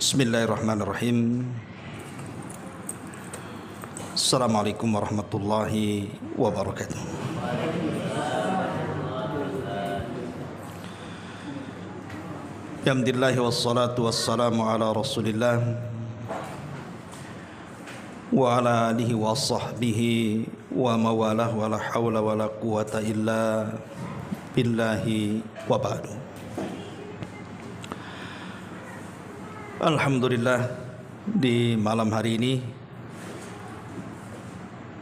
Bismillahirrahmanirrahim. Assalamualaikum warahmatullahi wabarakatuh. Alhamdulillah wassalatu wassalamu ala Rasulillah wa ala alihi wa sahbihi wa mawalah wa la hawla wa la quwata illa billahi wa ba'du. Alhamdulillah, di malam hari ini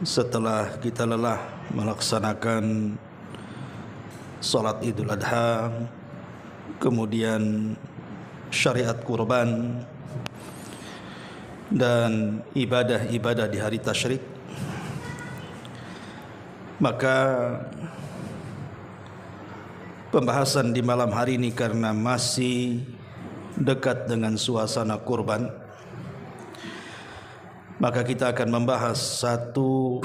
setelah kita lelah melaksanakan salat Idul Adha, kemudian syariat kurban dan ibadah-ibadah di hari tasyrik, maka pembahasan di malam hari ini karena masih dekat dengan suasana kurban, maka kita akan membahas satu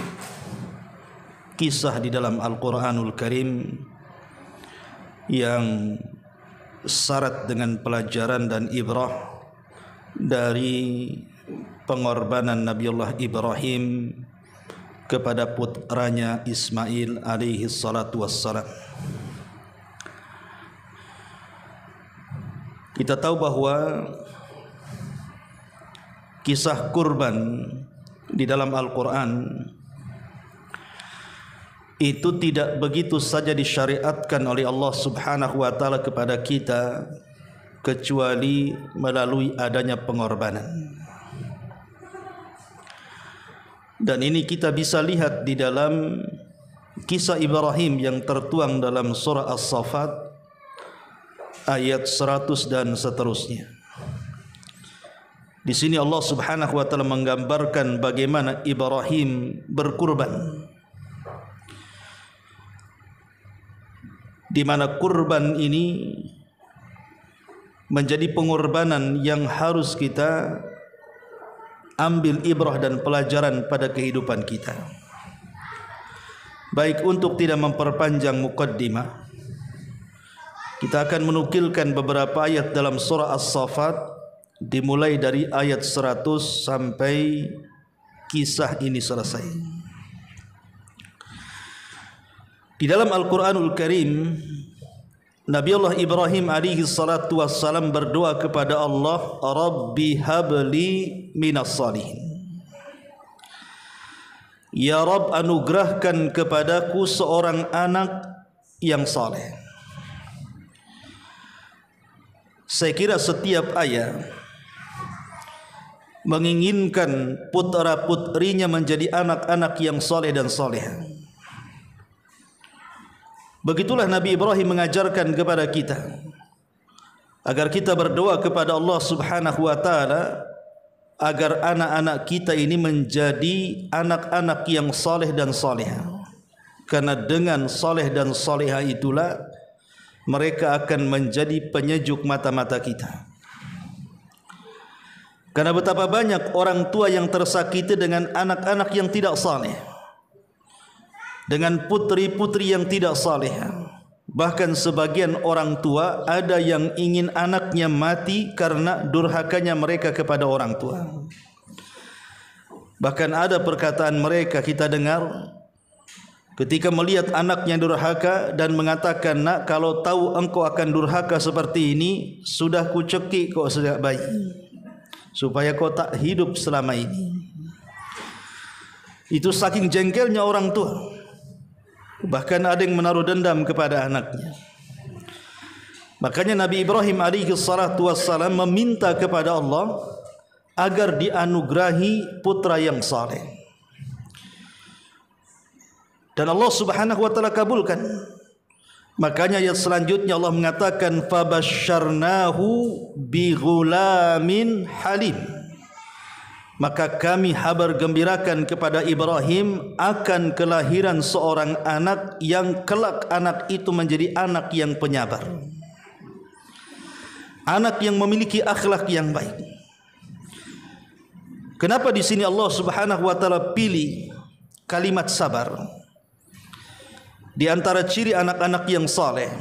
kisah di dalam Al-Quranul Karim yang syarat dengan pelajaran dan ibrah dari pengorbanan Nabiullah Ibrahim kepada putranya Ismail alaihi salatu wassalam. Kita tahu bahwa kisah kurban di dalam Al-Quran itu tidak begitu saja disyariatkan oleh Allah Subhanahu wa ta'ala kepada kita kecuali melalui adanya pengorbanan. Dan ini kita bisa lihat di dalam kisah Ibrahim yang tertuang dalam surah As-Saffat ayat 100 dan seterusnya. Di sini Allah Subhanahu wa taala menggambarkan bagaimana Ibrahim berkurban, di mana kurban ini menjadi pengorbanan yang harus kita ambil ibrah dan pelajaran pada kehidupan kita. Baik, untuk tidak memperpanjang muqaddimah, kita akan menukilkan beberapa ayat dalam surah As-Saffat dimulai dari ayat 100 sampai kisah ini selesai. Di dalam Al-Quranul Karim, Nabiullah Ibrahim alaihi salatu wassalam berdoa kepada Allah, Rabbi habli minas salihin. Ya Rabb, anugerahkan kepadaku seorang anak yang saleh. Saya kira setiap ayah menginginkan putra-putrinya menjadi anak-anak yang soleh dan soleha. Begitulah Nabi Ibrahim mengajarkan kepada kita agar kita berdoa kepada Allah Subhanahu wa ta'ala agar anak-anak kita ini menjadi anak-anak yang soleh dan soleha. Karena dengan soleh dan soleha itulah mereka akan menjadi penyejuk mata-mata kita. Karena betapa banyak orang tua yang tersakiti dengan anak-anak yang tidak saleh, dengan putri-putri yang tidak saleh. Bahkan sebagian orang tua ada yang ingin anaknya mati karena durhakanya mereka kepada orang tua. Bahkan ada perkataan mereka kita dengar ketika melihat anaknya durhaka dan mengatakan, nak, kalau tahu engkau akan durhaka seperti ini, sudah ku cekik kau sejak bayi, supaya kau tak hidup selama ini. Itu saking jengkelnya orang tua. Bahkan ada yang menaruh dendam kepada anaknya. Makanya Nabi Ibrahim alaihi salatu wassalam meminta kepada Allah agar dianugerahi putra yang saleh. Dan Allah Subhanahu wa ta'ala kabulkan. Makanya ayat selanjutnya Allah mengatakan fabasyarnahu bighulamin halim. Maka kami habar gembirakan kepada Ibrahim akan kelahiran seorang anak yang kelak anak itu menjadi anak yang penyabar, anak yang memiliki akhlak yang baik. Kenapa di sini Allah Subhanahu wa ta'ala pilih kalimat sabar? Di antara ciri anak-anak yang saleh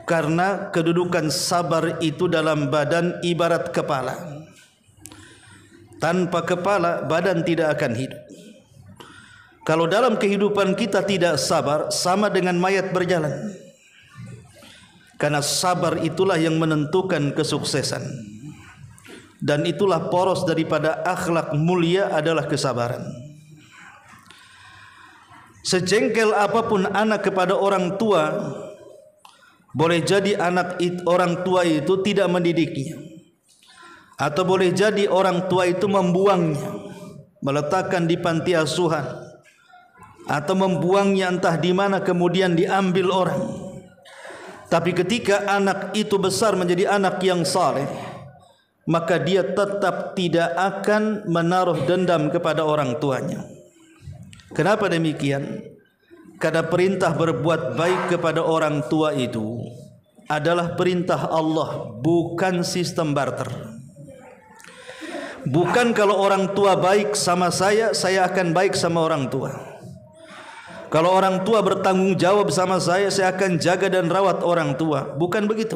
Karena kedudukan sabar itu dalam badan ibarat kepala. Tanpa kepala badan tidak akan hidup. Kalau dalam kehidupan kita tidak sabar, sama dengan mayat berjalan. Karena sabar itulah yang menentukan kesuksesan. Dan itulah poros daripada akhlak mulia adalah kesabaran. Sejengkel apapun anak kepada orang tua, boleh jadi orang tua itu tidak mendidiknya, atau boleh jadi orang tua itu membuangnya, meletakkan di panti asuhan, atau membuangnya entah di mana kemudian diambil orang. Tapi ketika anak itu besar menjadi anak yang saleh, maka dia tetap tidak akan menaruh dendam kepada orang tuanya. Kenapa demikian? Karena perintah berbuat baik kepada orang tua itu adalah perintah Allah, bukan sistem barter. Bukan kalau orang tua baik sama saya akan baik sama orang tua. Kalau orang tua bertanggung jawab sama saya akan jaga dan rawat orang tua. Bukan begitu.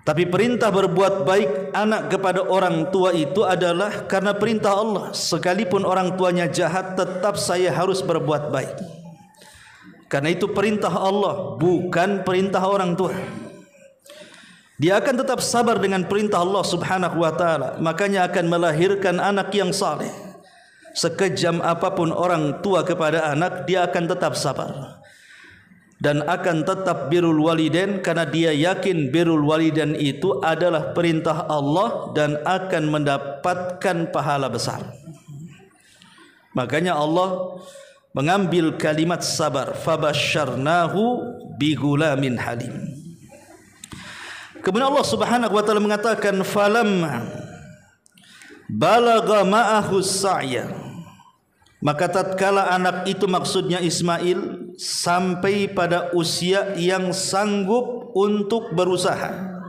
Tapi perintah berbuat baik anak kepada orang tua itu adalah karena perintah Allah. Sekalipun orang tuanya jahat, tetap saya harus berbuat baik. Karena itu perintah Allah, bukan perintah orang tua. Dia akan tetap sabar dengan perintah Allah Subhanahu wa taala, makanya akan melahirkan anak yang saleh. Sekejam apapun orang tua kepada anak, dia akan tetap sabar. Dan akan tetap birrul walidain, karena dia yakin birrul walidain itu adalah perintah Allah dan akan mendapatkan pahala besar. Makanya Allah mengambil kalimat sabar, fabasyarnahu bigulamin halim. Kemudian Allah Subhanahu wa taala mengatakan falamma balagha ma'ahu sa'ya, maka tatkala anak itu maksudnya Ismail sampai pada usia yang sanggup untuk berusaha.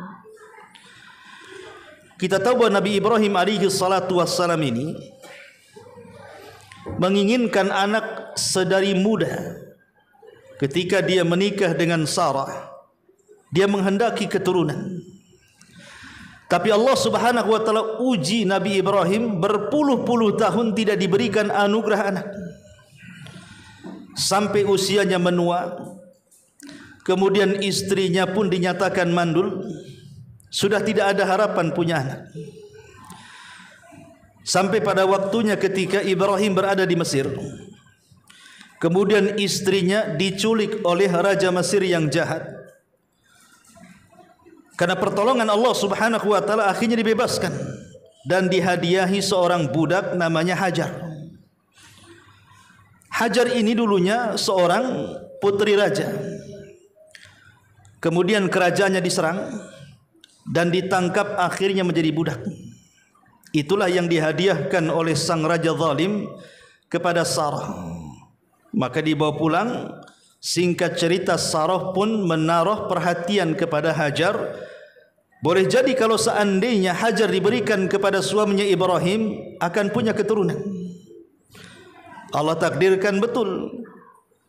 Kita tahu bahwa Nabi Ibrahim alaihi salatu wassalam ini menginginkan anak sedari muda. Ketika dia menikah dengan Sarah, dia menghendaki keturunan. Tapi Allah Subhanahu wa taala uji Nabi Ibrahim berpuluh-puluh tahun tidak diberikan anugerah anak. Sampai usianya menua, kemudian istrinya pun dinyatakan mandul, sudah tidak ada harapan punya anak. Sampai pada waktunya ketika Ibrahim berada di Mesir, kemudian istrinya diculik oleh Raja Mesir yang jahat. Karena pertolongan Allah Subhanahu wa taala akhirnya dibebaskan dan dihadiahi seorang budak namanya Hajar. Hajar ini dulunya seorang putri raja. Kemudian kerajaannya diserang dan ditangkap, akhirnya menjadi budak. Itulah yang dihadiahkan oleh sang raja zalim kepada Sarah. Maka dibawa pulang. Singkat cerita, Sarah pun menaruh perhatian kepada Hajar. Boleh jadi kalau seandainya Hajar diberikan kepada suaminya Ibrahim, akan punya keturunan. Allah takdirkan betul.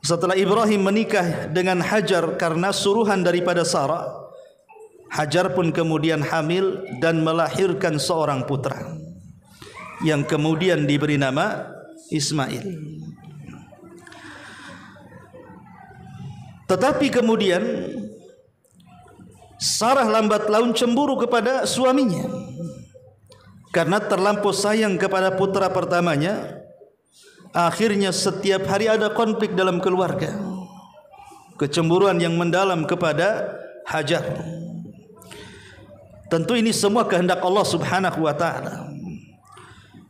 Setelah Ibrahim menikah dengan Hajar karena suruhan daripada Sarah, Hajar pun kemudian hamil dan melahirkan seorang putra yang kemudian diberi nama Ismail. Tetapi kemudian Sarah lambat laun cemburu kepada suaminya karena terlampau sayang kepada putra pertamanya. Akhirnya setiap hari ada konflik dalam keluarga, kecemburuan yang mendalam kepada Hajar. Tentu ini semua kehendak Allah Subhanahu wa taala.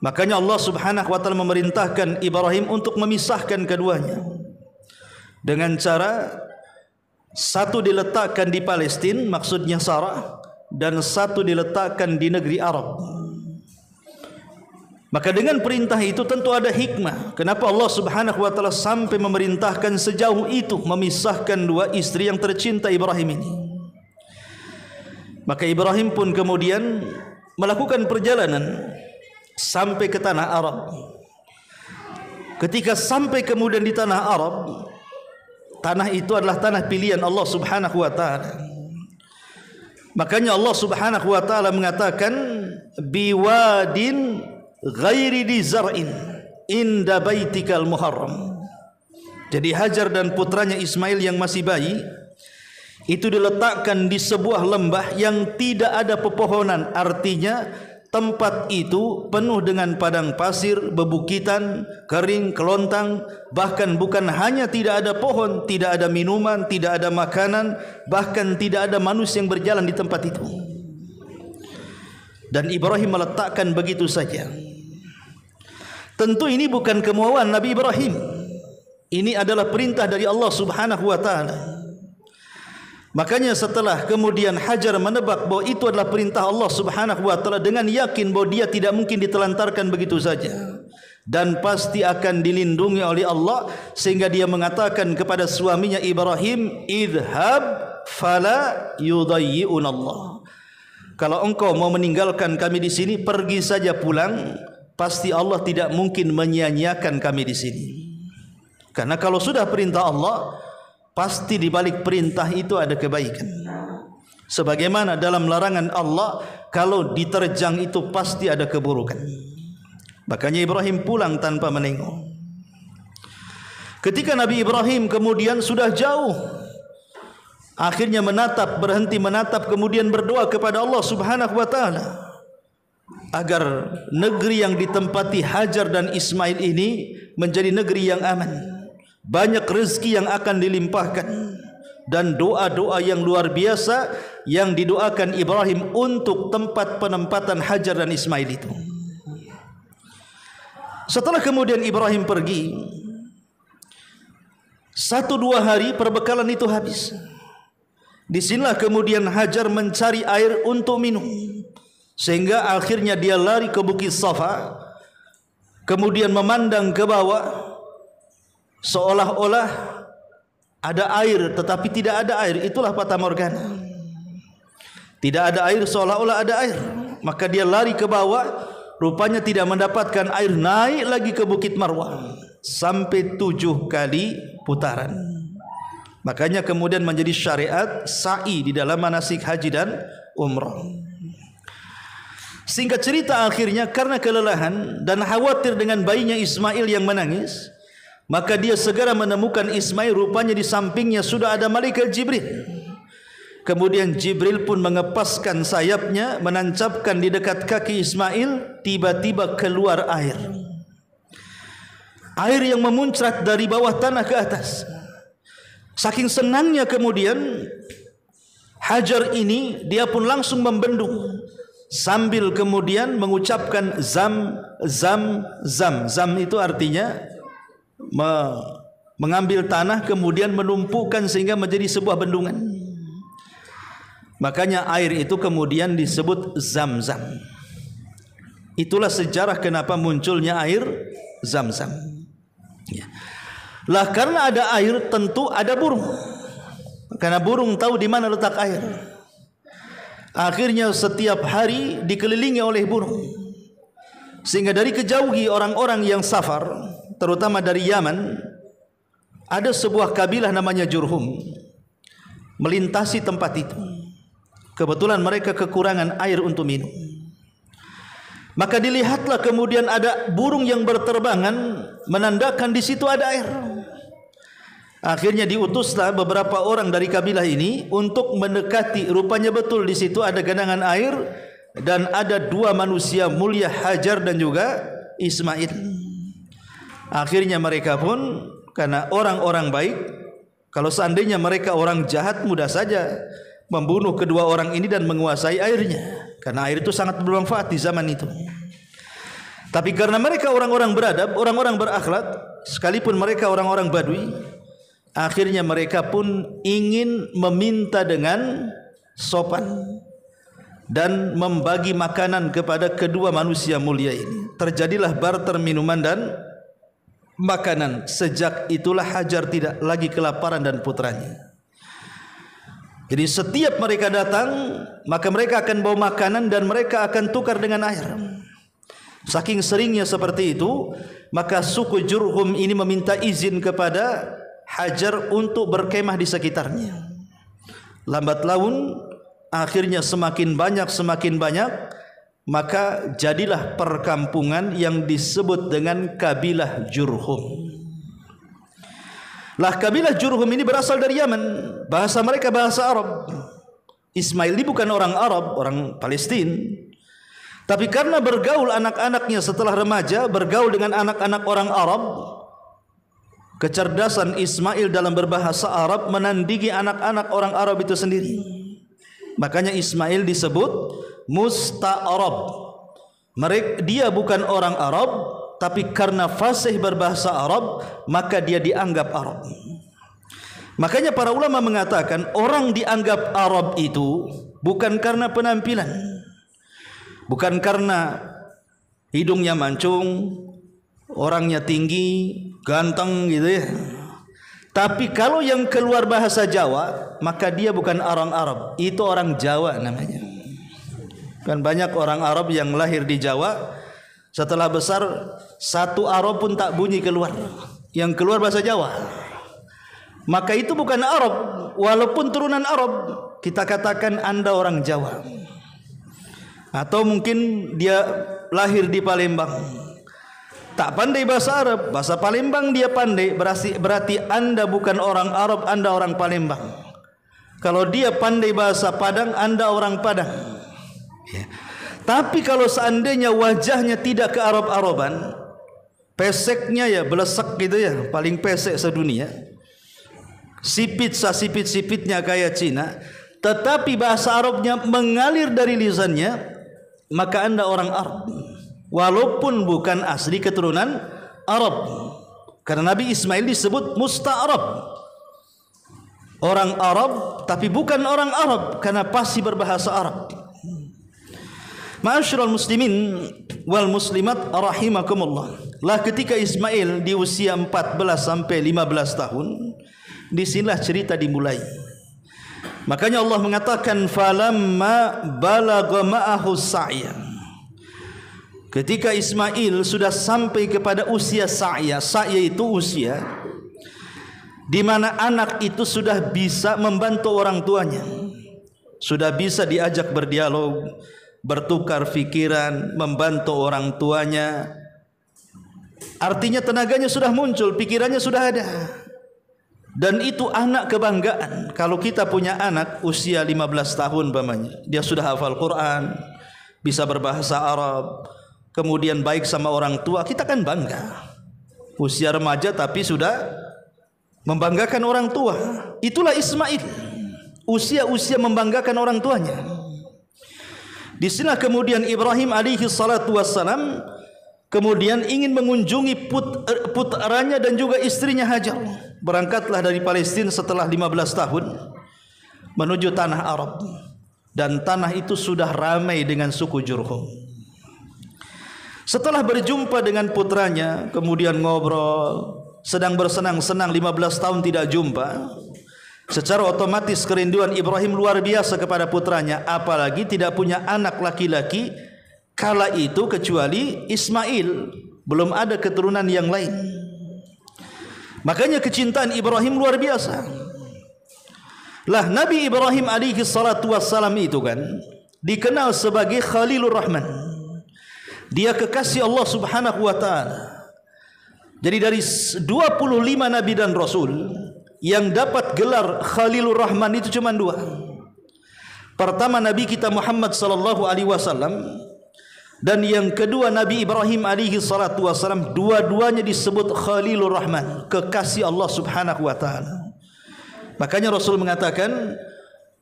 Makanya Allah Subhanahu wa taala memerintahkan Ibrahim untuk memisahkan keduanya dengan cara satu diletakkan di Palestina, maksudnya Sarah, dan satu diletakkan di negeri Arab. Maka dengan perintah itu tentu ada hikmah. Kenapa Allah Subhanahu wa taala sampai memerintahkan sejauh itu memisahkan dua istri yang tercinta Ibrahim ini. Maka Ibrahim pun kemudian melakukan perjalanan sampai ke tanah Arab. Ketika sampai kemudian di tanah Arab, tanah itu adalah tanah pilihan Allah Subhanahu wa taala. Makanya Allah Subhanahu wa taala mengatakan biwadin ghairi di zar'in inda baitikal muharram. Jadi Hajar dan putranya Ismail yang masih bayi itu diletakkan di sebuah lembah yang tidak ada pepohonan. Artinya tempat itu penuh dengan padang pasir, bebukitan, kering, kelontang. Bahkan bukan hanya tidak ada pohon, tidak ada minuman, tidak ada makanan, bahkan tidak ada manusia yang berjalan di tempat itu. Dan Ibrahim meletakkan begitu saja. Tentu ini bukan kemauan Nabi Ibrahim. Ini adalah perintah dari Allah Subhanahu wa taala. Makanya setelah kemudian Hajar menebak bahwa itu adalah perintah Allah Subhanahu wa taala dengan yakin bahwa dia tidak mungkin ditelantarkan begitu saja dan pasti akan dilindungi oleh Allah, sehingga dia mengatakan kepada suaminya Ibrahim, idhab fala yudayyi'un Allah. Kalau engkau mau meninggalkan kami di sini, pergi saja pulang, pasti Allah tidak mungkin menyia-nyiakan kami di sini. Karena kalau sudah perintah Allah, pasti di balik perintah itu ada kebaikan. Sebagaimana dalam larangan Allah, kalau diterjang itu pasti ada keburukan. Makanya Ibrahim pulang tanpa menengok. Ketika Nabi Ibrahim kemudian sudah jauh, akhirnya berhenti menatap, kemudian berdoa kepada Allah Subhanahu wa taala agar negeri yang ditempati Hajar dan Ismail ini menjadi negeri yang aman. Banyak rezeki yang akan dilimpahkan dan doa-doa yang luar biasa yang didoakan Ibrahim untuk tempat penempatan Hajar dan Ismail itu. Setelah kemudian Ibrahim pergi, 1-2 hari perbekalan itu habis. Disinilah kemudian Hajar mencari air untuk minum, sehingga akhirnya dia lari ke Bukit Safa, kemudian memandang ke bawah, seolah-olah ada air tetapi tidak ada air. Itulah fata morgana. Tidak ada air seolah-olah ada air. Maka dia lari ke bawah, rupanya tidak mendapatkan air. Naik lagi ke Bukit Marwah sampai 7 kali putaran. Makanya kemudian menjadi syariat sa'i di dalam manasik haji dan umrah. Singkat cerita, akhirnya karena kelelahan dan khawatir dengan bayinya Ismail yang menangis, maka dia segera menemukan Ismail. Rupanya di sampingnya sudah ada malaikat Jibril. Kemudian Jibril pun mengepaskan sayapnya, menancapkan di dekat kaki Ismail. Tiba-tiba keluar air. Air yang memuncrat dari bawah tanah ke atas. Saking senangnya kemudian Hajar ini, dia pun langsung membendung sambil kemudian mengucapkan zam, zam, zam. Zam itu artinya mengambil tanah kemudian menumpukan sehingga menjadi sebuah bendungan. Makanya air itu kemudian disebut Zam-Zam. Itulah sejarah kenapa munculnya air Zam-Zam. Ya. Lah karena ada air tentu ada burung. Karena burung tahu di mana letak air. Akhirnya setiap hari dikelilingi oleh burung. Sehingga dari kejauhi orang-orang yang safar, terutama dari Yaman, ada sebuah kabilah namanya Jurhum melintasi tempat itu. Kebetulan mereka kekurangan air untuk minum. Maka dilihatlah kemudian ada burung yang berterbangan menandakan di situ ada air. Akhirnya diutuslah beberapa orang dari kabilah ini untuk mendekati. Rupanya betul di situ ada genangan air dan ada 2 manusia mulia, Hajar dan juga Ismail. Akhirnya mereka pun, karena orang-orang baik, kalau seandainya mereka orang jahat, mudah saja membunuh kedua orang ini dan menguasai airnya, karena air itu sangat bermanfaat di zaman itu. Tapi karena mereka orang-orang beradab, orang-orang berakhlak, sekalipun mereka orang-orang Badui, akhirnya mereka pun ingin meminta dengan sopan dan membagi makanan kepada kedua manusia mulia ini. Terjadilah barter minuman dan makanan. Sejak itulah Hajar tidak lagi kelaparan dan putranya. Jadi setiap mereka datang, maka mereka akan bawa makanan dan mereka akan tukar dengan air. Saking seringnya seperti itu, maka suku Jurhum ini meminta izin kepada Hajar untuk berkemah di sekitarnya. Lambat laun akhirnya semakin banyak, maka jadilah perkampungan yang disebut dengan kabilah Jurhum. Lah kabilah Jurhum ini berasal dari Yaman, bahasa mereka bahasa Arab. Ismail ini bukan orang Arab, orang Palestina. Tapi karena bergaul anak-anaknya setelah remaja, bergaul dengan anak-anak orang Arab, kecerdasan Ismail dalam berbahasa Arab menandingi anak-anak orang Arab itu sendiri. Makanya Ismail disebut Musta'arab. Dia bukan orang Arab, tapi karena fasih berbahasa Arab, maka dia dianggap Arab. Makanya para ulama mengatakan orang dianggap Arab itu bukan karena penampilan, bukan karena hidungnya mancung, orangnya tinggi, ganteng gitu ya. Tapi kalau yang keluar bahasa Jawa, maka dia bukan orang Arab, itu orang Jawa namanya. Kan banyak orang Arab yang lahir di Jawa, setelah besar satu Arab pun tak bunyi keluar, yang keluar bahasa Jawa. Maka itu bukan Arab, walaupun turunan Arab, kita katakan Anda orang Jawa. Atau mungkin dia lahir di Palembang, tak pandai bahasa Arab, bahasa Palembang dia pandai, berarti Anda bukan orang Arab, Anda orang Palembang. Kalau dia pandai bahasa Padang, Anda orang Padang ya. Tapi kalau seandainya wajahnya tidak ke Arab-Araban, peseknya ya belesek gitu ya, paling pesek sedunia, sipitnya kayak Cina, tetapi bahasa Arabnya mengalir dari lisannya, maka Anda orang Arab, walaupun bukan asli keturunan Arab. Karena Nabi Ismail disebut Musta'arab, orang Arab tapi bukan orang Arab karena pasti berbahasa Arab. Ma'asyiral muslimin wal muslimat rahimakumullah. Lah ketika Ismail di usia 14 sampai 15 tahun, disinilah cerita dimulai. Makanya Allah mengatakan falamma balagha ma'ahu sa'ya. Ketika Ismail sudah sampai kepada usia sa'ya, sa'ya itu usia di mana anak itu sudah bisa membantu orang tuanya, sudah bisa diajak berdialog, bertukar fikiran, membantu orang tuanya. Artinya tenaganya sudah muncul, pikirannya sudah ada. Dan itu anak kebanggaan. Kalau kita punya anak usia 15 tahun umpamanya, dia sudah hafal Quran, bisa berbahasa Arab, kemudian baik sama orang tua, kita kan bangga. Usia remaja tapi sudah membanggakan orang tua. Itulah Ismail, usia-usia membanggakan orang tuanya. Di sini kemudian Ibrahim alaihi salatu wassalam kemudian ingin mengunjungi putranya dan juga istrinya Hajar. Berangkatlah dari Palestina setelah 15 tahun menuju tanah Arab, dan tanah itu sudah ramai dengan suku Jurhum. Setelah berjumpa dengan putranya, kemudian ngobrol, sedang bersenang-senang 15 tahun tidak jumpa, secara otomatis kerinduan Ibrahim luar biasa kepada putranya, apalagi tidak punya anak laki-laki kala itu kecuali Ismail, belum ada keturunan yang lain. Makanya kecintaan Ibrahim luar biasa. Lah Nabi Ibrahim alaihi salatu wassalam itu kan dikenal sebagai Khalilur Rahman. Dia kekasih Allah Subhanahu wa taala. Jadi dari 25 nabi dan rasul, yang dapat gelar Khalilur Rahman itu cuma 2. Pertama Nabi kita Muhammad sallallahu alaihi wasallam, dan yang kedua Nabi Ibrahim alaihi salatu wasallam. Dua-duanya disebut Khalilur Rahman, kekasih Allah Subhanahu wa taala. Makanya Rasul mengatakan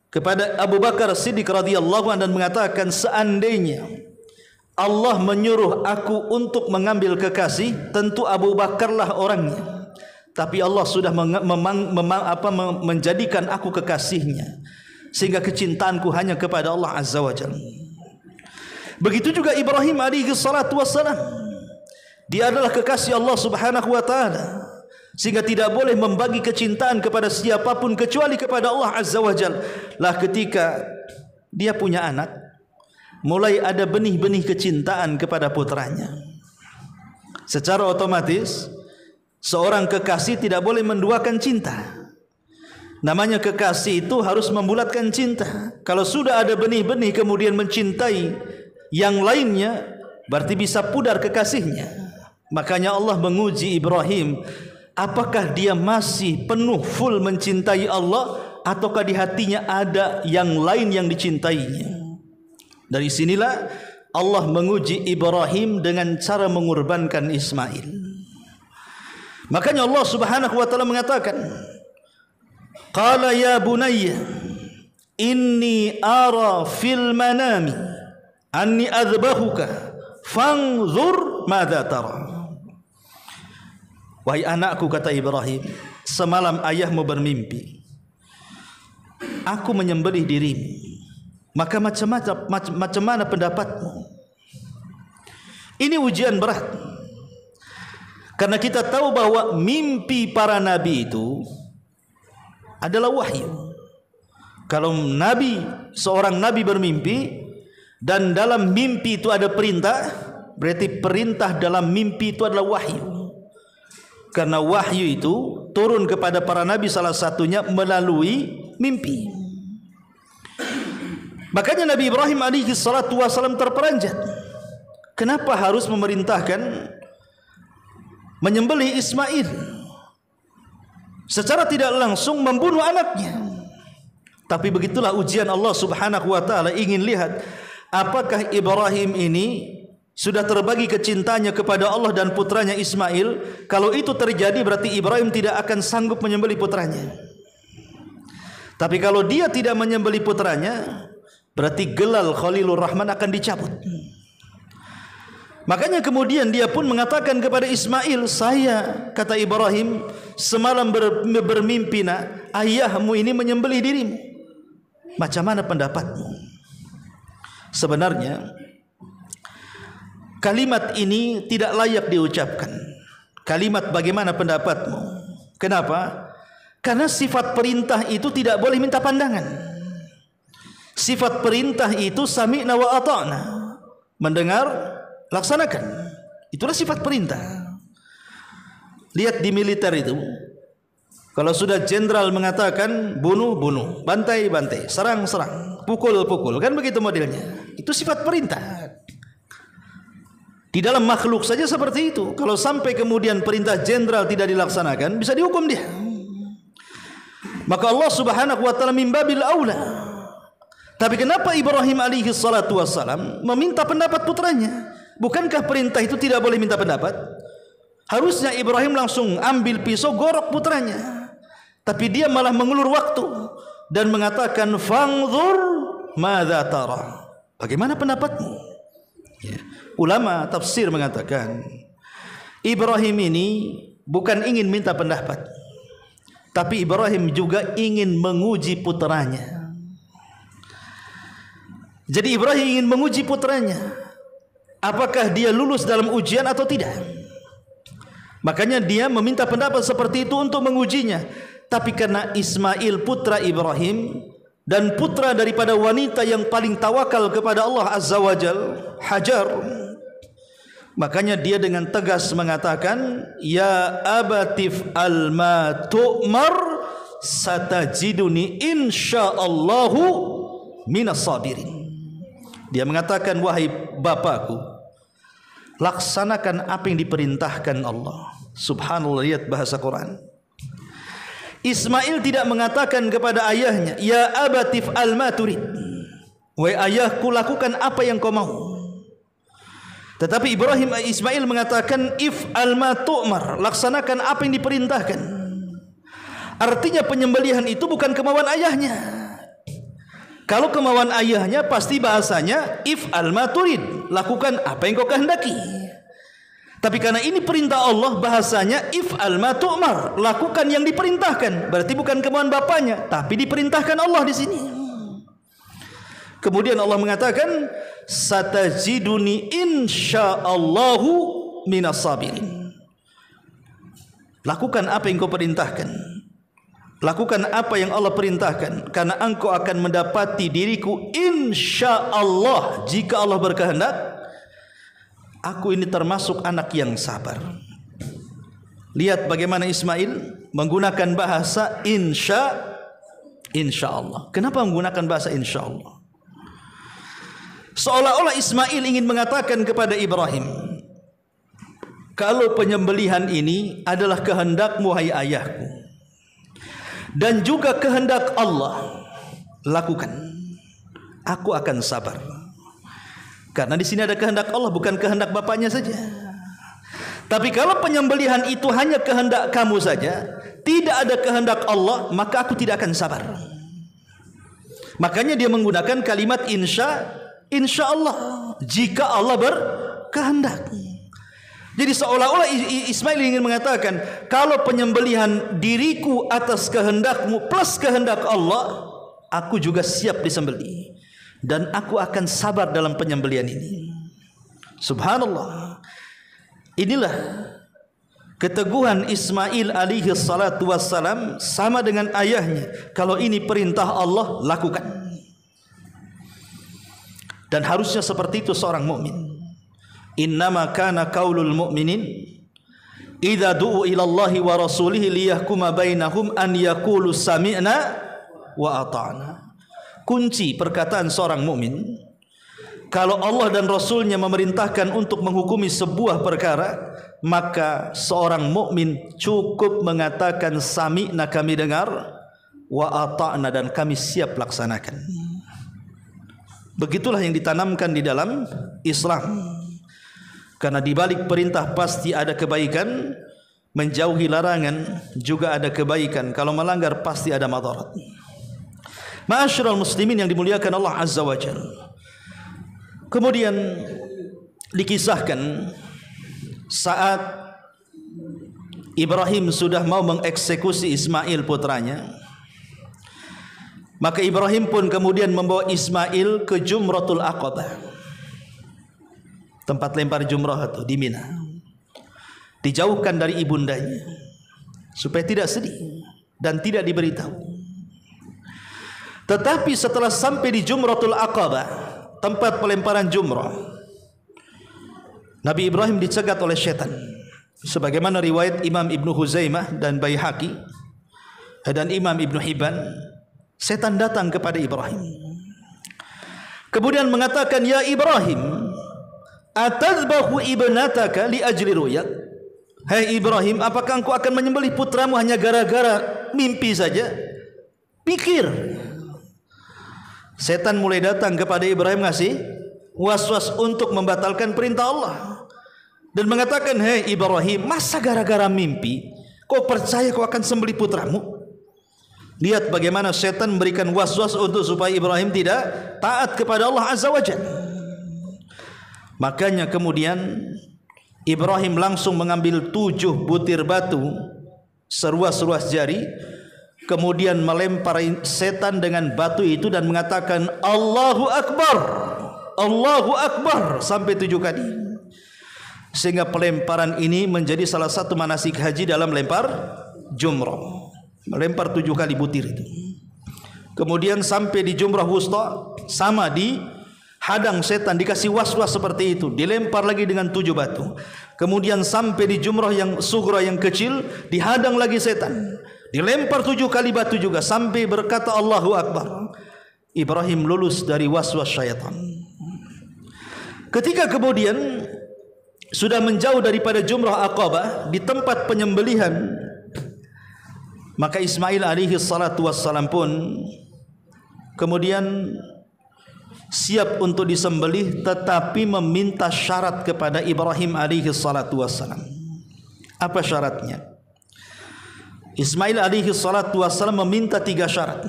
kepada Abu Bakar Siddiq radhiyallahu anhu dan mengatakan, seandainya Allah menyuruh aku untuk mengambil kekasih, tentu Abu Bakarlah orangnya. Tapi Allah sudah menjadikan aku kekasihnya, sehingga kecintaanku hanya kepada Allah Azza wa Jalla. Begitu juga Ibrahim alaihi salatu wassalam. Dia adalah kekasih Allah Subhanahu wa taala, sehingga tidak boleh membagi kecintaan kepada siapapun kecuali kepada Allah Azza wa Jalla. Lah ketika dia punya anak, mulai ada benih-benih kecintaan kepada putranya. Secara otomatis Seorang kekasih tidak boleh menduakan cinta. Namanya kekasih itu harus membulatkan cinta. Kalau sudah ada benih-benih kemudian mencintai yang lainnya, berarti bisa pudar kekasihnya. Makanya Allah menguji Ibrahim, apakah dia masih penuh full mencintai Allah, ataukah di hatinya ada yang lain yang dicintainya. Dari sinilah Allah menguji Ibrahim dengan cara mengorbankan Ismail. Makanya Allah Subhanahu wa taala mengatakan, qala ya bunayya inni ara fil manami anni adbahuka fanzur madza tara. Wahai anakku, kata Ibrahim, semalam ayahmu bermimpi aku menyembelih dirimu, maka macam mana pendapatmu? Ini ujian berat, karena kita tahu bahwa mimpi para nabi itu adalah wahyu. Kalau seorang nabi bermimpi dan dalam mimpi itu ada perintah, berarti perintah dalam mimpi itu adalah wahyu. Karena wahyu itu turun kepada para nabi salah satunya melalui mimpi. Makanya Nabi Ibrahim alaihi salatu wasallam terperanjat. Kenapa harus memerintahkan menyembelih Ismail? Secara tidak langsung membunuh anaknya. Tapi begitulah ujian Allah Subhanahu wa taala, ingin lihat apakah Ibrahim ini sudah terbagi kecintanya kepada Allah dan putranya Ismail. Kalau itu terjadi berarti Ibrahim tidak akan sanggup menyembelih putranya. Tapi kalau dia tidak menyembelih putranya, berarti gelal Khalilur Rahman akan dicabut. Makanya kemudian dia pun mengatakan kepada Ismail, saya, kata Ibrahim, semalam bermimpi nak, ayahmu ini menyembelih dirimu. Macam mana pendapatmu? Sebenarnya kalimat ini tidak layak diucapkan. Kalimat bagaimana pendapatmu? Kenapa? Karena sifat perintah itu tidak boleh minta pandangan. Sifat perintah itu sami'na wa ata'na, mendengar, laksanakan. Itulah sifat perintah. Lihat di militer itu, kalau sudah jenderal mengatakan bunuh, bunuh, bantai, bantai, serang, serang, pukul, pukul, kan begitu modelnya. Itu sifat perintah. Di dalam makhluk saja seperti itu. Kalau sampai kemudian perintah jenderal tidak dilaksanakan, bisa dihukum dia. Maka Allah Subhanahu wa taala min babil aula. Tapi kenapa Ibrahim alaihi salatu wassalam meminta pendapat putranya? Bukankah perintah itu tidak boleh minta pendapat? Harusnya Ibrahim langsung ambil pisau gorok putranya. Tapi dia malah mengulur waktu dan mengatakan fanzur madza tara. Bagaimana pendapatmu? Ya. Ulama tafsir mengatakan Ibrahim ini bukan ingin minta pendapat, tapi Ibrahim juga ingin menguji putranya. Jadi Ibrahim ingin menguji putranya, apakah dia lulus dalam ujian atau tidak. Makanya dia meminta pendapat seperti itu untuk mengujinya. Tapi karena Ismail putra Ibrahim dan putra daripada wanita yang paling tawakal kepada Allah Azza wa Jal, Hajar, makanya dia dengan tegas mengatakan, ya abatif alma tu'mar satajiduni insyaallahu minas sabirin. Dia mengatakan, wahai bapakku, laksanakan apa yang diperintahkan Allah. Subhanallah, lihat bahasa Quran. Ismail tidak mengatakan kepada ayahnya, ya abatif alma turid, wahai ayahku, lakukan apa yang kau mau. Tetapi Ismail mengatakan, if alma tu'mar, laksanakan apa yang diperintahkan. Artinya penyembelihan itu bukan kemauan ayahnya. Kalau kemauan ayahnya pasti bahasanya if alma turid, lakukan apa yang kau kehendaki. Tapi karena ini perintah Allah, bahasanya if alma tu'mar, lakukan yang diperintahkan. Berarti bukan kemauan bapaknya, tapi diperintahkan Allah di sini. Kemudian Allah mengatakan, satajiduni insyaallahu minas sabirin. Lakukan apa yang kau perintahkan. Lakukan apa yang Allah perintahkan, karena engkau akan mendapati diriku insyaallah, jika Allah berkehendak, aku ini termasuk anak yang sabar. Lihat bagaimana Ismail menggunakan bahasa insya Allah. Kenapa menggunakan bahasa insya Allah? Seolah-olah Ismail ingin mengatakan kepada Ibrahim, kalau penyembelihan ini adalah kehendakmu hai ayahku, dan juga kehendak Allah, lakukan. Aku akan sabar. Karena di sini ada kehendak Allah, bukan kehendak bapaknya saja. Tapi kalau penyembelihan itu hanya kehendak kamu saja, tidak ada kehendak Allah, maka aku tidak akan sabar. Makanya dia menggunakan kalimat insya Allah, jika Allah berkehendak. Jadi seolah-olah Ismail ingin mengatakan, kalau penyembelihan diriku atas kehendakmu plus kehendak Allah, aku juga siap disembelih, dan aku akan sabar dalam penyembelihan ini. Subhanallah. Inilah keteguhan Ismail alaihi salatu wassalam sama dengan ayahnya. Kalau ini perintah Allah, lakukan. Dan harusnya seperti itu seorang mukmin. Innama kana qaulul mu'minin idza du'u ila Allahi wa rasulihi liyahkuma bainahum an yaqulu sami'na wa ata'na. Kunci perkataan seorang mukmin, kalau Allah dan Rasulnya memerintahkan untuk menghukumi sebuah perkara, maka seorang mukmin cukup mengatakan sami'na, kami dengar, wa ata'na, dan kami siap laksanakan. Begitulah yang ditanamkan di dalam Islam. Karena di balik perintah pasti ada kebaikan, menjauhi larangan juga ada kebaikan. Kalau melanggar pasti ada madarat. Ma'asyiral muslimin yang dimuliakan Allah Azza wa Jalla. Kemudian dikisahkan saat Ibrahim sudah mau mengeksekusi Ismail putranya, maka Ibrahim pun kemudian membawa Ismail ke Jumratul Aqabah, tempat lempar jumrah itu di Mina. Dijauhkan dari ibundanya supaya tidak sedih dan tidak diberitahu. Tetapi setelah sampai di Jumratul Aqabah, tempat pelemparan jumrah, Nabi Ibrahim dicegat oleh syaitan. Sebagaimana riwayat Imam Ibnu Huzaimah dan Baihaqi dan Imam Ibnu Hibban, setan datang kepada Ibrahim, kemudian mengatakan, ya Ibrahim, atadzbahu ibnataka li ajli ru'yak. Hai Ibrahim, apakah engkau akan menyembelih putramu hanya gara-gara mimpi saja? Pikir. Setan mulai datang kepada Ibrahim, ngasih was-was untuk membatalkan perintah Allah, dan mengatakan, hei Ibrahim, masa gara-gara mimpi kau percaya kau akan sembelih putramu? Lihat bagaimana setan memberikan was-was untuk supaya Ibrahim tidak taat kepada Allah Azza wa Jalla. Makanya kemudian Ibrahim langsung mengambil 7 butir batu seruas-ruas jari, kemudian melempar setan dengan batu itu dan mengatakan Allahu Akbar, Allahu Akbar sampai 7 kali. Sehingga pelemparan ini menjadi salah satu manasik haji dalam lempar jumrah. Melempar 7 kali butir itu. Kemudian sampai di Jumrah Wusta, sama dihadang setan, dikasih was-was seperti itu, dilempar lagi dengan 7 batu. Kemudian sampai di Jumrah yang sugra, yang kecil, dihadang lagi setan, dilempar 7 kali batu juga, sampai berkata Allahu Akbar. Ibrahim lulus dari was-was syaitan. Ketika kemudian sudah menjauh daripada Jumrah Aqabah, di tempat penyembelihan, maka Ismail alaihi salatu wassalam pun kemudian siap untuk disembelih, tetapi meminta syarat kepada Ibrahim alaihi salatu wassalam. Apa syaratnya? Ismail alaihi salatu wassalam meminta 3 syarat.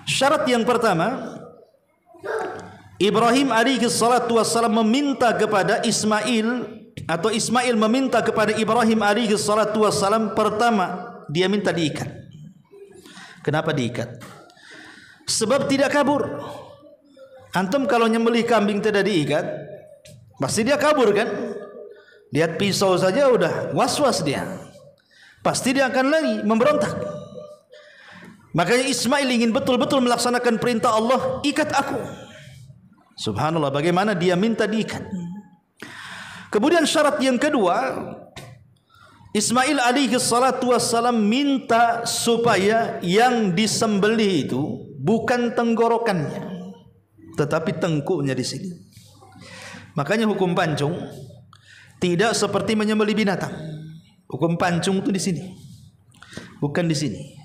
Syarat yang pertama, Ibrahim alaihi salatu wassalam meminta kepada Ismail, atau Ismail meminta kepada Ibrahim alaihi salatu wassalam, pertama dia minta diikat. Kenapa diikat? Sebab tidak kabur. Antum kalau nyembelih kambing tidak diikat, pasti dia kabur kan? Lihat pisau saja udah was-was dia, pasti dia akan lari memberontak. Makanya Ismail ingin betul-betul melaksanakan perintah Allah, ikat aku. Subhanallah, bagaimana dia minta diikat. Kemudian syarat yang kedua, Ismail alaihi salatu wassalam minta supaya yang disembelih itu bukan tenggorokannya, tetapi tengkuknya di sini. Makanya hukum pancung tidak seperti menyembelih binatang. Hukum pancung itu di sini, bukan di sini.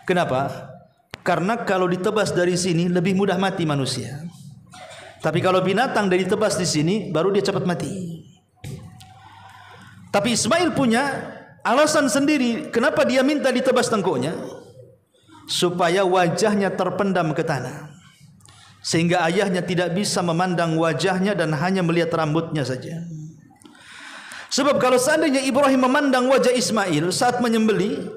Kenapa? Karena kalau ditebas dari sini lebih mudah mati manusia. Tapi kalau binatang dari ditebas di sini baru dia cepat mati. Tapi Ismail punya alasan sendiri kenapa dia minta ditebas tengkuknya, supaya wajahnya terpendam ke tanah, sehingga ayahnya tidak bisa memandang wajahnya dan hanya melihat rambutnya saja. Sebab kalau seandainya Ibrahim memandang wajah Ismail saat menyembelih,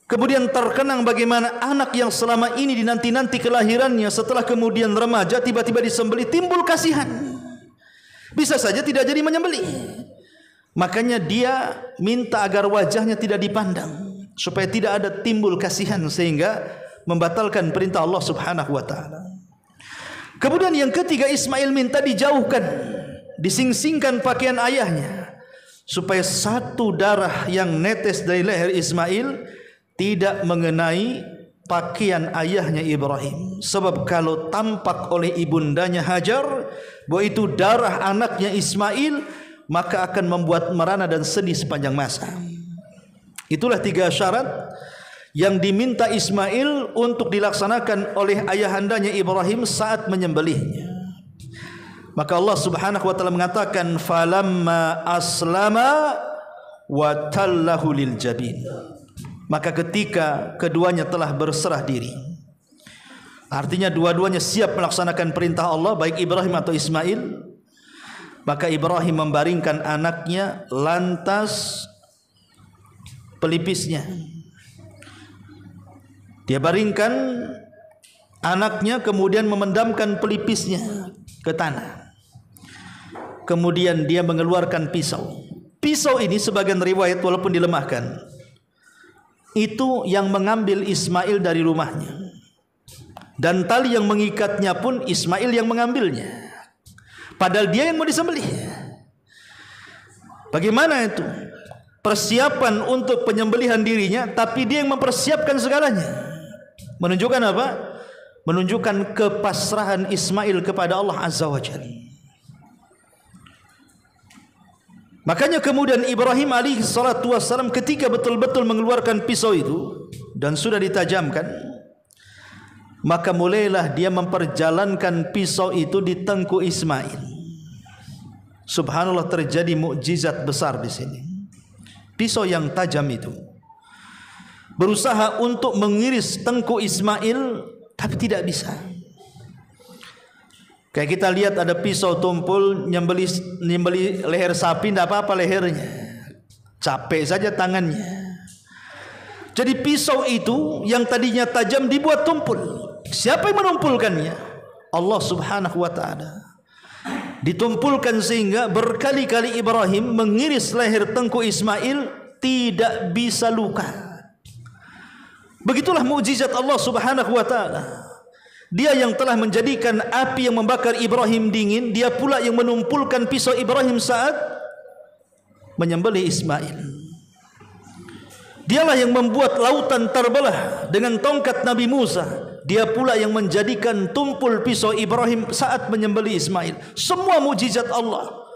kemudian terkenang bagaimana anak yang selama ini dinanti-nanti kelahirannya, setelah kemudian remaja tiba-tiba disembelih, timbul kasihan, bisa saja tidak jadi menyembelih. Makanya dia minta agar wajahnya tidak dipandang, supaya tidak ada timbul kasihan, sehingga membatalkan perintah Allah subhanahu wa ta'ala. Kemudian yang ketiga, Ismail minta dijauhkan, disingsingkan pakaian ayahnya, supaya satu darah yang netes dari leher Ismail tidak mengenai pakaian ayahnya Ibrahim. Sebab kalau tampak oleh ibundanya Hajar bahwa itu darah anaknya Ismail, maka akan membuat merana dan sedih sepanjang masa. Itulah 3 syarat yang diminta Ismail untuk dilaksanakan oleh ayahandanya Ibrahim saat menyembelihnya. Maka Allah subhanahu wa ta'ala mengatakan, falamma aslama wa tallahu lil jabin. Maka ketika keduanya telah berserah diri, artinya dua-duanya siap melaksanakan perintah Allah, baik Ibrahim atau Ismail, maka Ibrahim membaringkan anaknya lantas pelipisnya. Dia baringkan anaknya, kemudian memendamkan pelipisnya ke tanah. Kemudian dia mengeluarkan pisau. Pisau ini sebagian riwayat walaupun dilemahkan, itu yang mengambil Ismail dari rumahnya, dan tali yang mengikatnya pun Ismail yang mengambilnya, padahal dia yang mau disembelih. Bagaimana itu? Persiapan untuk penyembelihan dirinya, tapi dia yang mempersiapkan segalanya. Menunjukkan apa? Menunjukkan kepasrahan Ismail kepada Allah Azza wa Jalla. Makanya kemudian Ibrahim alaihi salatu wassalam ketika betul-betul mengeluarkan pisau itu dan sudah ditajamkan, maka mulailah dia memperjalankan pisau itu di tengkuk Ismail. Subhanallah, terjadi mukjizat besar di sini. Pisau yang tajam itu berusaha untuk mengiris tengkuk Ismail, tapi tidak bisa. Kayak kita lihat ada pisau tumpul nyembeli leher sapi, tidak apa-apa lehernya, capek saja tangannya. Jadi pisau itu yang tadinya tajam dibuat tumpul. Siapa yang menumpulkannya? Allah subhanahu wa ta'ala. Ditumpulkan sehingga berkali-kali Ibrahim mengiris leher tengkuk Ismail, tidak bisa luka. Begitulah mukjizat Allah subhanahu wa ta'ala. Dia yang telah menjadikan api yang membakar Ibrahim dingin, dia pula yang menumpulkan pisau Ibrahim saat menyembelih Ismail. Dialah yang membuat lautan terbelah dengan tongkat Nabi Musa. Dia pula yang menjadikan tumpul pisau Ibrahim saat menyembelih Ismail. Semua mukjizat Allah.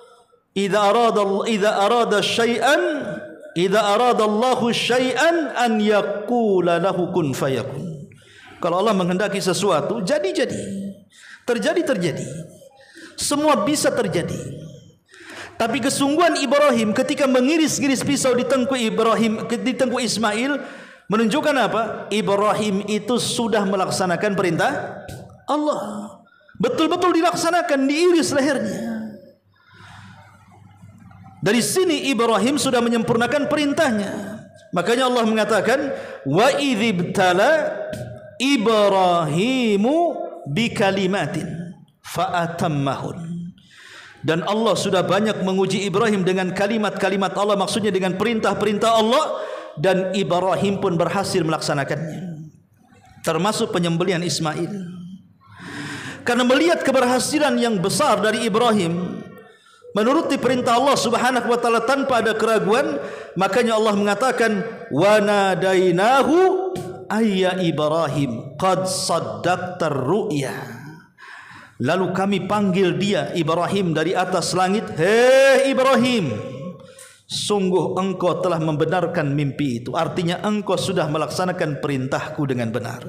Idza arada Allahu syai'an an yaqula lahu kun fayakun. Kalau Allah menghendaki sesuatu, jadi. Terjadi. Semua bisa terjadi. Tapi kesungguhan Ibrahim ketika mengiris-giris pisau di tengkuk Ismail menunjukkan apa? Ibrahim itu sudah melaksanakan perintah Allah. Betul-betul dilaksanakan, diiris lehernya. Dari sini Ibrahim sudah menyempurnakan perintahnya. Makanya Allah mengatakan, wa idzibtala Ibrahimu bikalimatin fa'atammahun. Dan Allah sudah banyak menguji Ibrahim dengan kalimat-kalimat Allah, maksudnya dengan perintah-perintah Allah, dan Ibrahim pun berhasil melaksanakannya, termasuk penyembelihan Ismail. Karena melihat keberhasilan yang besar dari Ibrahim, menuruti perintah Allah Subhanahu wa taala tanpa ada keraguan, makanya Allah mengatakan wa nadainahu ayya Ibrahim qad saddaqtar ru'ya. Lalu kami panggil dia Ibrahim dari atas langit, hei Ibrahim, sungguh engkau telah membenarkan mimpi itu. Artinya engkau sudah melaksanakan perintahku dengan benar.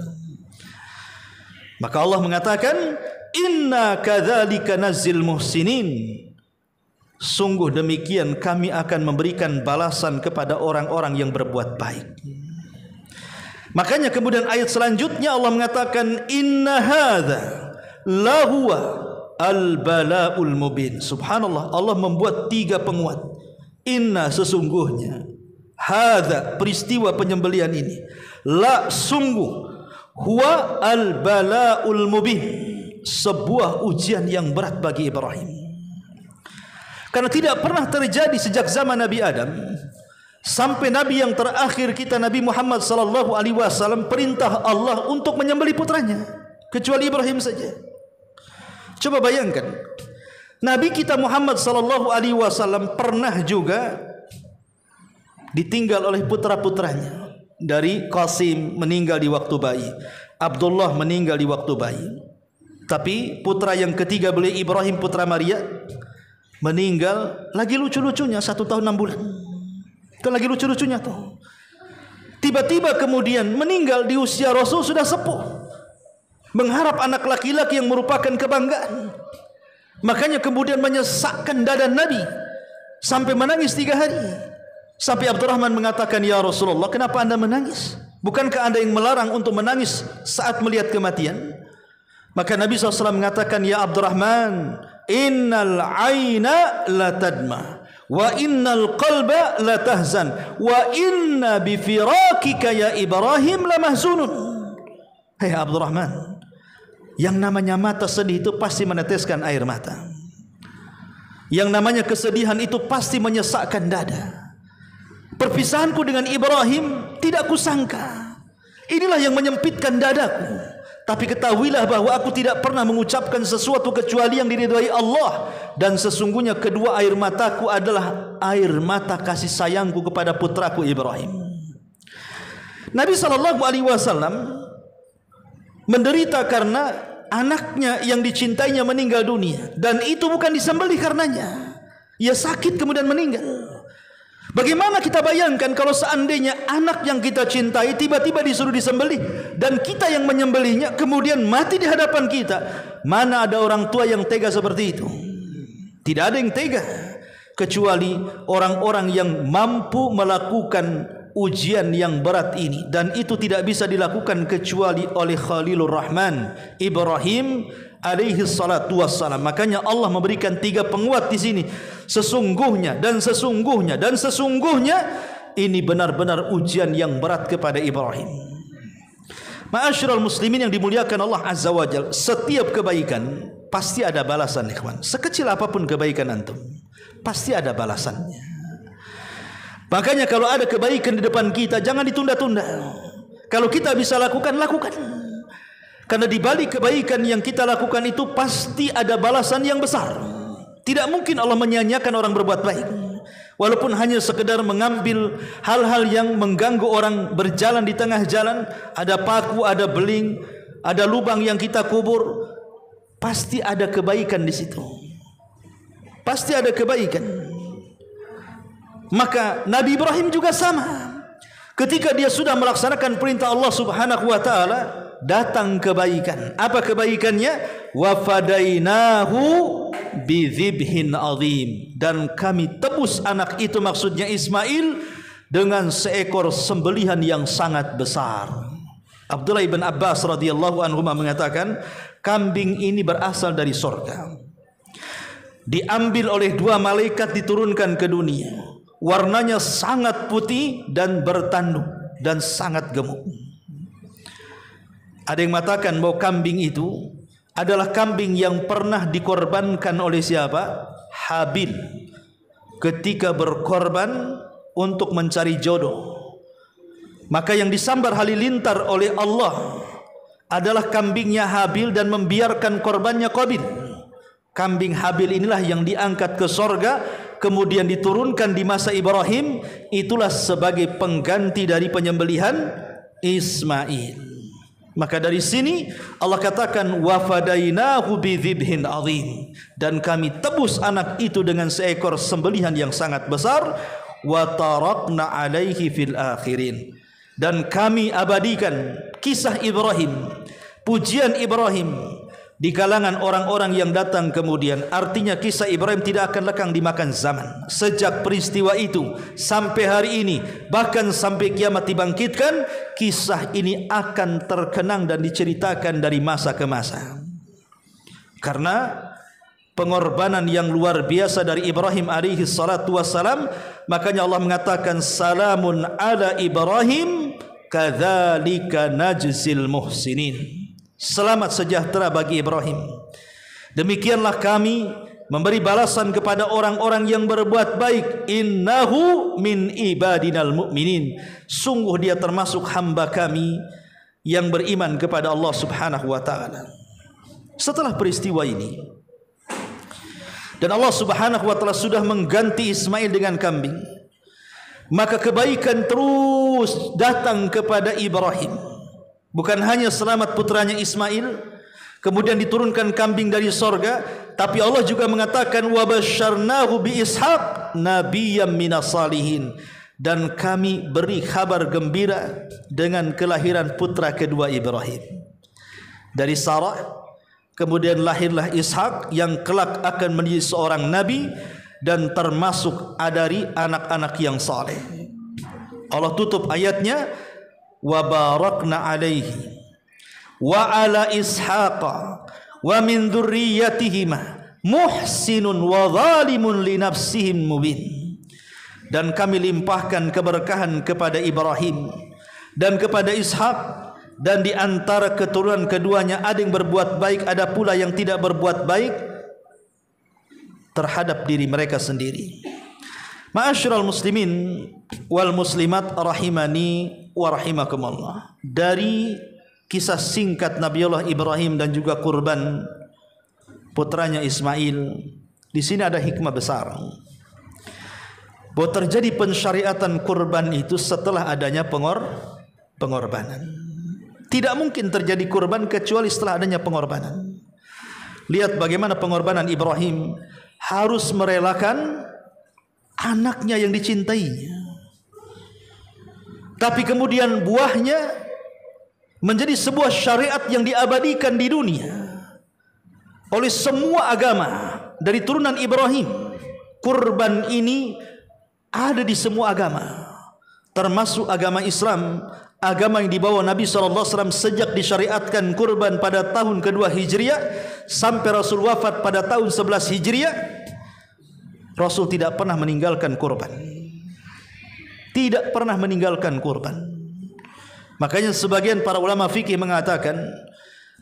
Maka Allah mengatakan inna kadzalika nazzil muhsinin, sungguh demikian kami akan memberikan balasan kepada orang-orang yang berbuat baik. Makanya kemudian ayat selanjutnya Allah mengatakan inna hadza lahuwa al-bala'ul mubin. Subhanallah, Allah membuat 3 penguat. Inna, sesungguhnya, hadza, peristiwa penyembelian ini, la, sungguh, huwa al-bala'ul mubin, sebuah ujian yang berat bagi Ibrahim. Karena tidak pernah terjadi sejak zaman Nabi Adam sampai Nabi yang terakhir kita, Nabi Muhammad sallallahu alaihi wasallam, perintah Allah untuk menyembelih putranya, kecuali Ibrahim saja. Coba bayangkan, Nabi kita Muhammad sallallahu alaihi wasallam pernah juga ditinggal oleh putra-putranya. Dari Qasim meninggal di waktu bayi, Abdullah meninggal di waktu bayi. Tapi putra yang ketiga beliau Ibrahim putra Maria meninggal lagi lucu-lucunya 1 tahun 6 bulan. Itu lagi lucu-lucunya tuh. Tiba-tiba kemudian meninggal di usia Rasul sudah sepuh, mengharap anak laki-laki yang merupakan kebanggaan. Makanya kemudian menyesakkan dada Nabi sampai menangis 3 hari. Sampai Abdurrahman mengatakan, ya Rasulullah, kenapa anda menangis? Bukankah anda yang melarang untuk menangis saat melihat kematian? Maka Nabi SAW mengatakan, ya Abdurrahman, innal aina la tadma wa innal qalba la tahzan wa inna bifirakika ya Ibrahim la mahzunun. Hei Abdurrahman, yang namanya mata sedih itu pasti meneteskan air mata. Yang namanya kesedihan itu pasti menyesakkan dada. Perpisahanku dengan Ibrahim tidak kusangka. Inilah yang menyempitkan dadaku. Tapi ketahuilah bahwa aku tidak pernah mengucapkan sesuatu kecuali yang diridhai Allah. Dan sesungguhnya kedua air mataku adalah air mata kasih sayangku kepada putraku Ibrahim. Nabi SAW menderita karena anaknya yang dicintainya meninggal dunia, dan itu bukan disembelih karenanya. Ia sakit kemudian meninggal. Bagaimana kita bayangkan kalau seandainya anak yang kita cintai tiba-tiba disuruh disembelih dan kita yang menyembelihnya kemudian mati di hadapan kita? Mana ada orang tua yang tega seperti itu? Tidak ada yang tega kecuali orang-orang yang mampu melakukan ujian yang berat ini, dan itu tidak bisa dilakukan kecuali oleh Khalilur Rahman Ibrahim alaihi salatu wassalam. Makanya Allah memberikan 3 penguat di sini. Sesungguhnya dan sesungguhnya dan sesungguhnya, ini benar-benar ujian yang berat kepada Ibrahim. Ma'asyiral muslimin yang dimuliakan Allah Azza wa Jalla, setiap kebaikan pasti ada balasan, ikhwan. Sekecil apapun kebaikan antum, pasti ada balasannya. Makanya kalau ada kebaikan di depan kita, jangan ditunda-tunda. Kalau kita bisa lakukan, lakukan. Karena di balik kebaikan yang kita lakukan itu pasti ada balasan yang besar. Tidak mungkin Allah menyia-nyiakan orang berbuat baik. Walaupun hanya sekedar mengambil hal-hal yang mengganggu orang berjalan di tengah jalan, ada paku, ada beling, ada lubang yang kita kubur, pasti ada kebaikan di situ. Pasti ada kebaikan. Maka Nabi Ibrahim juga sama. Ketika dia sudah melaksanakan perintah Allah Subhanahu wa taala, datang kebaikan. Apa kebaikannya? Wa fadainahu bidzibhin azim, dan kami tebus anak itu, maksudnya Ismail, dengan seekor sembelihan yang sangat besar. Abdullah ibn Abbas radhiyallahu anhu mengatakan, kambing ini berasal dari surga. Diambil oleh 2 malaikat, diturunkan ke dunia. Warnanya sangat putih dan bertanduk dan sangat gemuk. Ada yang mengatakan bahwa kambing itu adalah kambing yang pernah dikorbankan oleh siapa? Habil, ketika berkorban untuk mencari jodoh. Maka yang disambar halilintar oleh Allah adalah kambingnya Habil dan membiarkan korbannya Qabil. Kambing Habil inilah yang diangkat ke sorga, kemudian diturunkan di masa Ibrahim. Itulah sebagai pengganti dari penyembelihan Ismail. Maka dari sini Allah katakan wa fadainahu bidzibhin azim, dan kami tebus anak itu dengan seekor sembelihan yang sangat besar. Wa tarakna alaihi fil akhirin, dan kami abadikan kisah Ibrahim, pujian Ibrahim di kalangan orang-orang yang datang kemudian. Artinya kisah Ibrahim tidak akan lekang dimakan zaman. Sejak peristiwa itu sampai hari ini, bahkan sampai kiamat dibangkitkan, kisah ini akan terkenang dan diceritakan dari masa ke masa. Karena pengorbanan yang luar biasa dari Ibrahim alaihi salatu wassalam, makanya Allah mengatakan salamun ala Ibrahim kadzalika najzil muhsinin. Selamat sejahtera bagi Ibrahim. Demikianlah kami memberi balasan kepada orang-orang yang berbuat baik. Innahu min ibadinal mu'minin. Sungguh dia termasuk hamba kami yang beriman kepada Allah subhanahu wa ta'ala. Setelah peristiwa ini, dan Allah subhanahu wa ta'ala sudah mengganti Ismail dengan kambing, maka kebaikan terus datang kepada Ibrahim. Bukan hanya selamat putranya Ismail, kemudian diturunkan kambing dari sorga, tapi Allah juga mengatakan wa basyarnahu bi Ishaq nabiyyam minas salihin, dan kami beri kabar gembira dengan kelahiran putra kedua Ibrahim. Dari Sarah kemudian lahirlah Ishaq yang kelak akan menjadi seorang nabi dan termasuk dari anak-anak yang saleh. Allah tutup ayatnya wa barakna alaihi wa ala ishaqa wa min dzurriyyatihima muhsinun wa zalimun li nafsihim mubin. Dan kami limpahkan keberkahan kepada Ibrahim dan kepada Ishak, dan di antara keturunan keduanya ada yang berbuat baik, ada pula yang tidak berbuat baik terhadap diri mereka sendiri. Ma'asyiral muslimin wal muslimat rahimani wa rahimakumullah. Dari kisah singkat Nabiullah Ibrahim dan juga kurban putranya Ismail, di sini ada hikmah besar. Bahwa terjadi pensyariatan kurban itu setelah adanya pengorbanan. Tidak mungkin terjadi kurban kecuali setelah adanya pengorbanan. Lihat bagaimana pengorbanan Ibrahim, harus merelakan anaknya yang dicintainya, tapi kemudian buahnya menjadi sebuah syariat yang diabadikan di dunia oleh semua agama dari turunan Ibrahim. Kurban ini ada di semua agama, termasuk agama Islam, agama yang dibawa Nabi SAW sejak disyariatkan kurban pada tahun kedua Hijriah sampai Rasul wafat pada tahun 11 Hijriah. Rasul tidak pernah meninggalkan kurban, tidak pernah meninggalkan kurban. Makanya sebagian para ulama fikih mengatakan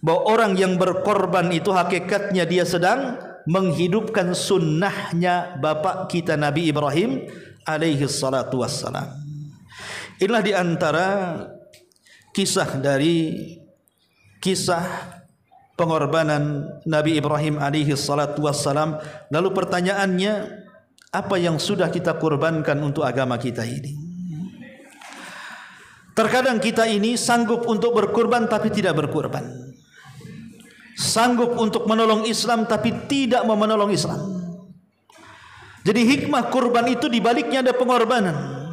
bahwa orang yang berkorban itu hakikatnya dia sedang menghidupkan sunnahnya bapak kita Nabi Ibrahim alaihi salatu wassalam. Inilah di antara kisah dari kisah pengorbanan Nabi Ibrahim alaihi salatu wassalam. Lalu pertanyaannya, apa yang sudah kita kurbankan untuk agama kita ini? Terkadang kita ini sanggup untuk berkurban tapi tidak berkurban, sanggup untuk menolong Islam tapi tidak mau menolong Islam. Jadi hikmah kurban itu dibaliknya ada pengorbanan.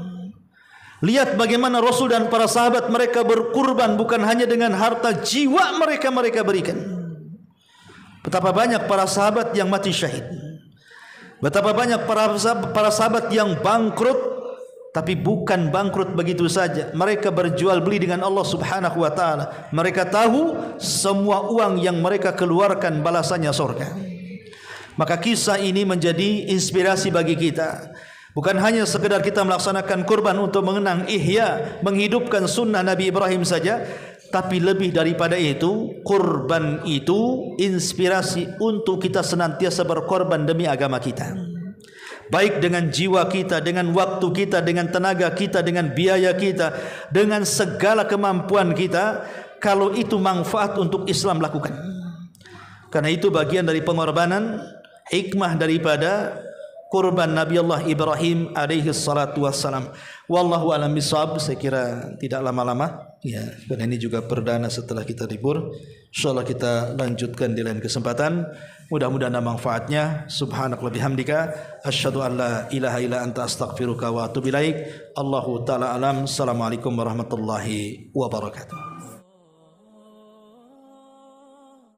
Lihat bagaimana Rasul dan para sahabat mereka berkurban bukan hanya dengan harta, jiwa mereka berikan. Betapa banyak para sahabat yang mati syahid, betapa banyak para sahabat yang bangkrut, tapi bukan bangkrut begitu saja. Mereka berjual beli dengan Allah subhanahu wa ta'ala. Mereka tahu semua uang yang mereka keluarkan balasannya surga. Maka kisah ini menjadi inspirasi bagi kita. Bukan hanya sekedar kita melaksanakan kurban untuk mengenang ihya, menghidupkan sunnah Nabi Ibrahim saja, tapi lebih daripada itu, kurban itu inspirasi untuk kita senantiasa berkorban demi agama kita. Baik dengan jiwa kita, dengan waktu kita, dengan tenaga kita, dengan biaya kita, dengan segala kemampuan kita. Kalau itu manfaat untuk Islam, lakukan. Karena itu bagian dari pengorbanan, hikmah daripada kurban Nabi Allah Ibrahim alaihi salatu wassalam. Wallahu a'lam bishawab. Saya kira tidak lama-lama ya, karena ini juga perdana setelah kita libur. Insyaallah kita lanjutkan di lain kesempatan. Mudah-mudahan ada manfaatnya. Subhanakallahumma bihamdika asyhadu an la ilaha illa anta astaghfiruka wa atubu ilaik. Allahu taala alam. Assalamualaikum warahmatullahi wabarakatuh.